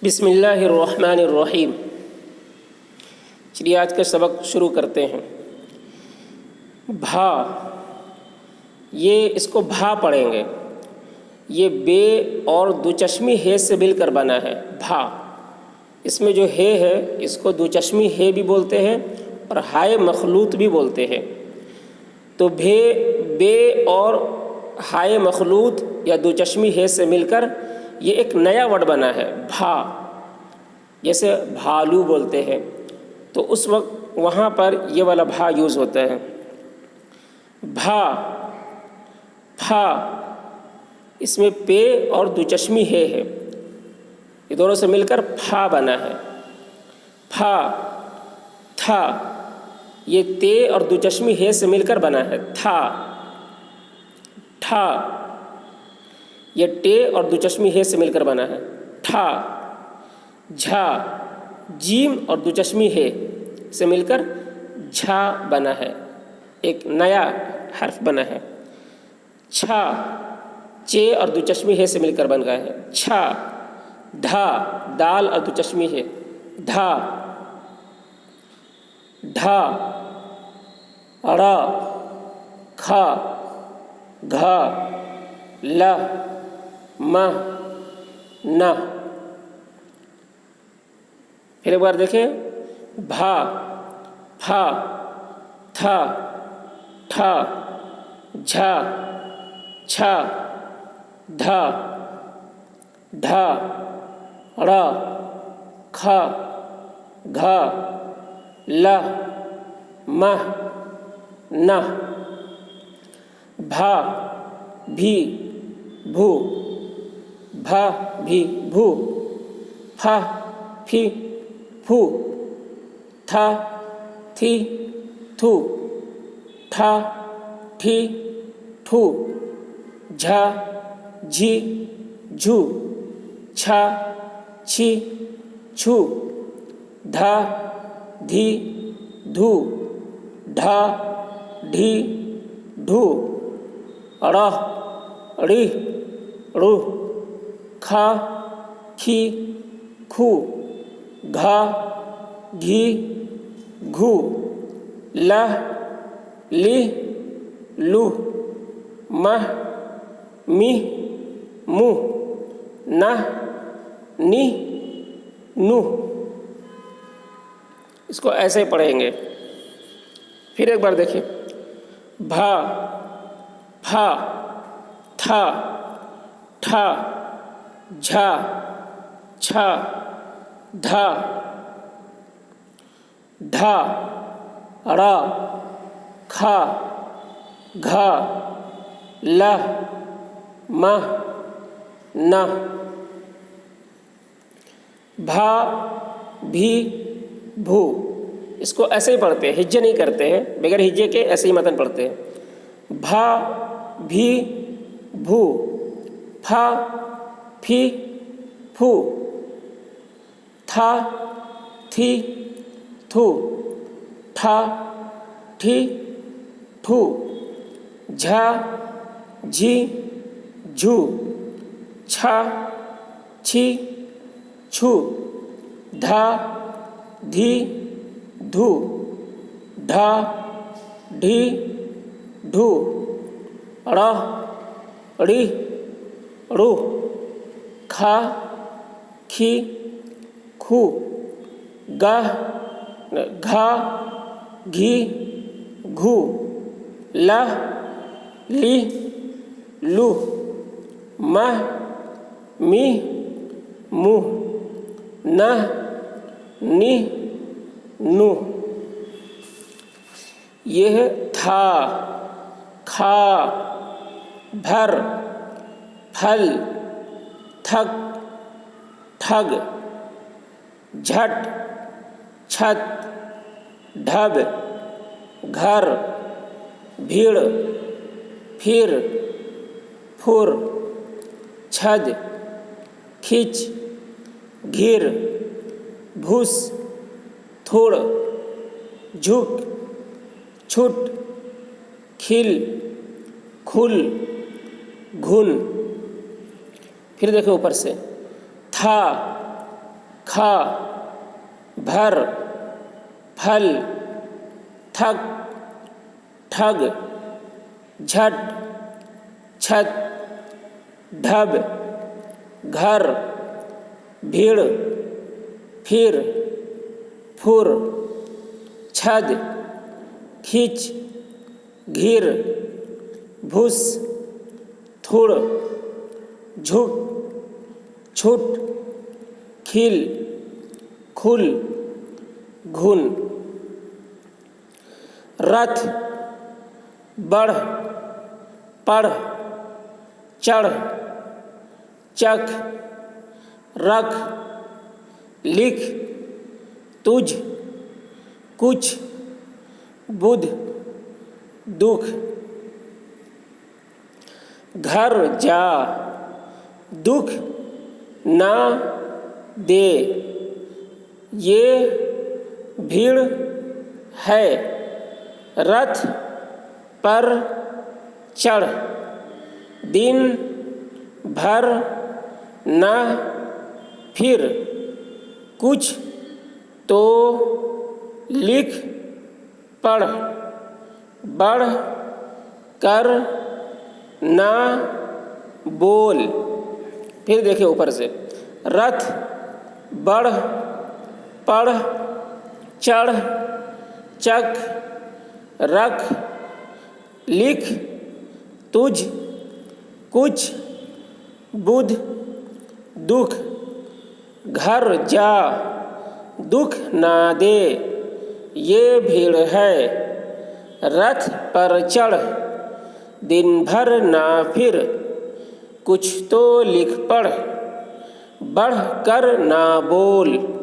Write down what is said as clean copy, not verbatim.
बिस्मिल्लाहिर्रहमानिर्रहीम। चलिए आज का सबक शुरू करते हैं। भा, ये इसको भा पढ़ेंगे। ये बे और दुचश्मी हे से मिलकर बना है भा। इसमें जो हे है इसको दुचश्मी हे भी बोलते हैं और हाय मखलूत भी बोलते हैं। तो बे और हाय मखलूत या दुचश्मी हे से मिलकर ये एक नया वर्ड बना है भा। जैसे भालू बोलते हैं तो उस वक्त वहाँ पर ये वाला भा यूज़ होता है। भा, फा, इसमें पे और दुचश्मी हे है, ये दोनों से मिलकर फा बना है। फा, था, ये ते और दुचश्मी हे से मिलकर बना है था। ठा, ये टे और दुचश्मी हे से मिलकर बना है ठा। झा, जीम और दुचश्मी हे से मिलकर झा बना है, एक नया हर्फ बना है। छा, चे और दुचश्मी हे से मिलकर बन गया है छा। धा, दाल और दुचश्मी हे धा। ढा, ड़ा, खा, घा, ला, मा, ना। फिर एक बार देखें। भा, फा, था, ठा, झा, छा, धा, ढा, ड़ा, खा, घा, ला, मा, ना। भा, भी, भू, भा, भी, भू, फा, फी, फू, था, थी, थू, ठा, ठी, ठू, झा, झी, झू, छा, छी, छू, धा, धी, धू, ढा, ढी, ढू, ड़ा, ड़ी, ड़ू, खा, खी, खू, घा, घी, घू, ला, ली, लू, मह, मी, मु, ना, नी, नू। इसको ऐसे ही पढ़ेंगे। फिर एक बार देखिए। भा, फा, था, ठा, झा, छा, धा, ढा, ड़ा, खा, घा, ला, मा, ना। भा, भी, भू, इसको ऐसे ही पढ़ते हैं, हिज्जे नहीं करते हैं, बगैर हिज्जे के ऐसे ही मतन पढ़ते हैं। भा, भी, भू, फा, फी, फू, था, थी, थू, ठा, ठी, ठू, झा, झी, झू, छा, छी, छू, धा, धी, धू, ढा, ढी, ढू, ड़ा, ड़ी, ड़ू, खा, खी, खू, गा, घा, घी, घू, ला, ली, लू, मा, मी, मु, ना, नी, नू। यह था, खा, भर, फल, थक, ठग, झट, छत, ढब, घर, भीड़, फिर, फुर, छद, खिच, घिर, भूस, थोड़, झुक, छुट, खिल, खुल, घुन। फिर देखो ऊपर से। था, खा भर फल थक ठग झट छत ढब घर भीड़ फिर फुर छद खींच घिर भूस थुड़ झुक छुट खिल खुल घुन रथ बढ़ पढ़ चढ़ चख रख लिख तुझ कुछ बुध दुख घर जा दुख ना दे ये भीड़ है रथ पर चढ़ दिन भर ना फिर कुछ तो लिख पढ़ बढ़ कर ना बोल। फिर देखिए ऊपर से रथ बढ़ पढ़ चढ़ चख रख लिख तुझ कुछ बुध दुख घर जा दुख ना दे ये भीड़ है रथ पर चढ़ दिन भर ना फिर कुछ तो लिख पढ़ बढ़ कर ना बोल।